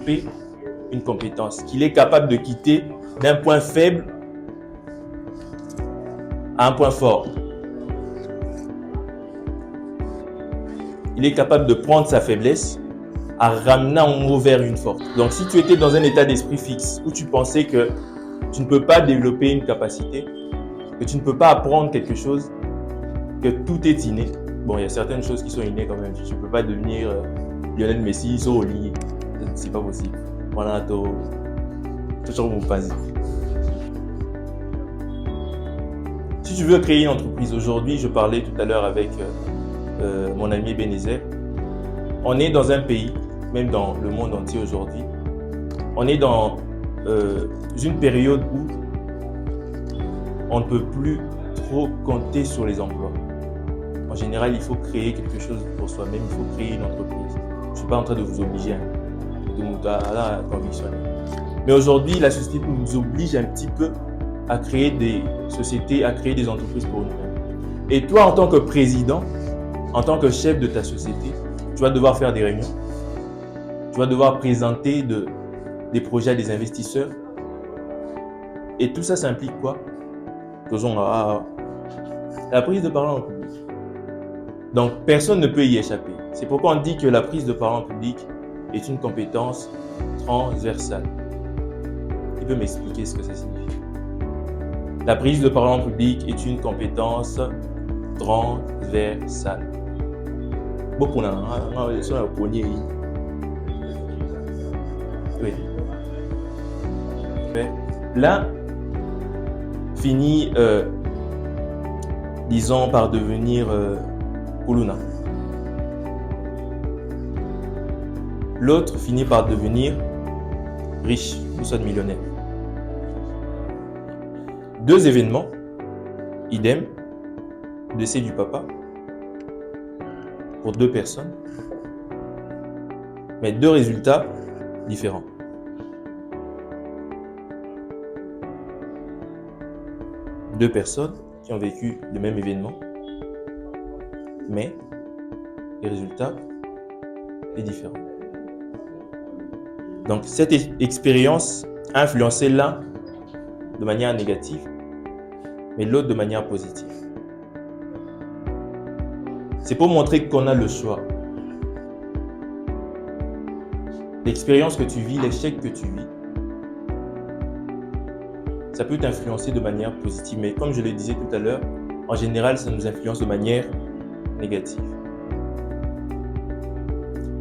développer une compétence, qu'il est capable de quitter d'un point faible à un point fort. Il est capable de prendre sa faiblesse à ramener en haut vers une force. Donc si tu étais dans un état d'esprit fixe où tu pensais que tu ne peux pas développer une capacité, que tu ne peux pas apprendre quelque chose, que tout est inné. Bon, il y a certaines choses qui sont innées quand même. Tu ne peux pas devenir Lionel Messi sur au lit. C'est pas possible. Voilà, toujours mon pas. Si tu veux créer une entreprise aujourd'hui, je parlais tout à l'heure avec mon ami Ebenezer. On est dans un pays, même dans le monde entier aujourd'hui, on est dans une période où on ne peut plus trop compter sur les emplois. En général, il faut créer quelque chose pour soi-même, il faut créer une entreprise. Je ne suis pas en train de vous obliger, de vous convictionner. Mais aujourd'hui, la société nous oblige un petit peu à créer des sociétés, à créer des entreprises pour nous-mêmes. Et toi, en tant que président, en tant que chef de ta société, tu vas devoir faire des réunions. Tu vas devoir présenter des projets à des investisseurs. Et tout ça, ça implique quoi? La prise de parole en public. Donc, personne ne peut y échapper. C'est pourquoi on dit que la prise de parole en public est une compétence transversale. Tu peux m'expliquer ce que ça signifie? La prise de parole en public est une compétence transversale. Oui. Là, finit, disons, par devenir Kuluna. L'autre finit par devenir riche, ou soit millionnaire. Deux événements, idem, décès du papa, pour deux personnes, mais deux résultats différents. Deux personnes qui ont vécu le même événement, mais les résultats sont différents. Donc cette expérience a influencé l'un de manière négative, mais l'autre de manière positive. C'est pour montrer qu'on a le choix. L'expérience que tu vis, l'échec que tu vis, ça peut t'influencer de manière positive. Mais comme je le disais tout à l'heure, en général, ça nous influence de manière négative.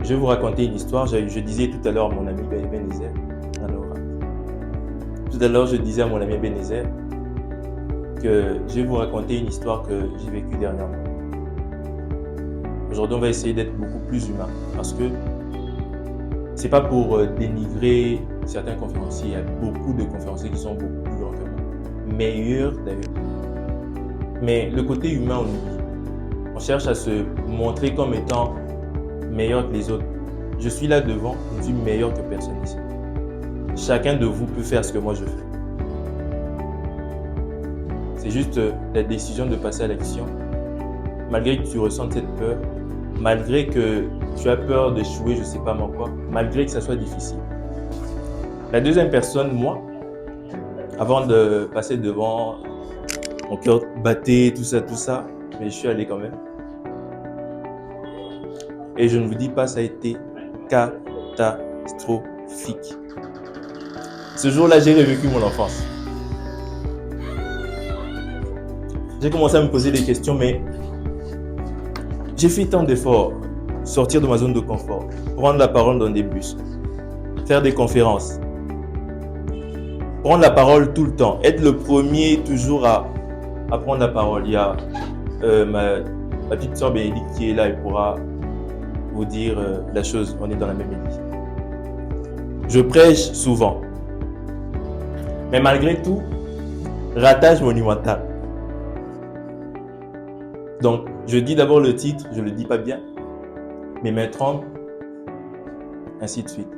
Je vais vous raconter une histoire. Je disais tout à l'heure à mon ami Ebenezer. Tout à l'heure, je disais à mon ami Ebenezer que je vais vous raconter une histoire que j'ai vécue dernièrement. Aujourd'hui, on va essayer d'être beaucoup plus humain parce que c'est pas pour dénigrer certains conférenciers. Il y a beaucoup de conférenciers qui sont beaucoup plus grands que moi, meilleurs d'ailleurs. Mais le côté humain, on oublie. On cherche à se montrer comme étant meilleur que les autres. Je suis là devant, je suis meilleur que personne ici. Chacun de vous peut faire ce que moi je fais. C'est juste la décision de passer à l'action. Malgré que tu ressentes cette peur, malgré que tu as peur d'échouer, je ne sais pas moi quoi, malgré que ça soit difficile. La deuxième personne, moi, avant de passer devant, mon cœur battait, tout ça, mais je suis allé quand même. Et je ne vous dis pas, ça a été catastrophique. Ce jour-là, j'ai revécu mon enfance. J'ai commencé à me poser des questions, mais j'ai fait tant d'efforts. Sortir de ma zone de confort, prendre la parole dans des bus, faire des conférences, prendre la parole tout le temps, être le premier toujours à prendre la parole. Il y a ma petite sœur Bénédicte qui est là, elle pourra vous dire la chose, on est dans la même église. Je prêche souvent, mais malgré tout, ratage monumental. Donc, je dis d'abord le titre, je ne le dis pas bien, mes mains tremblent, ainsi de suite.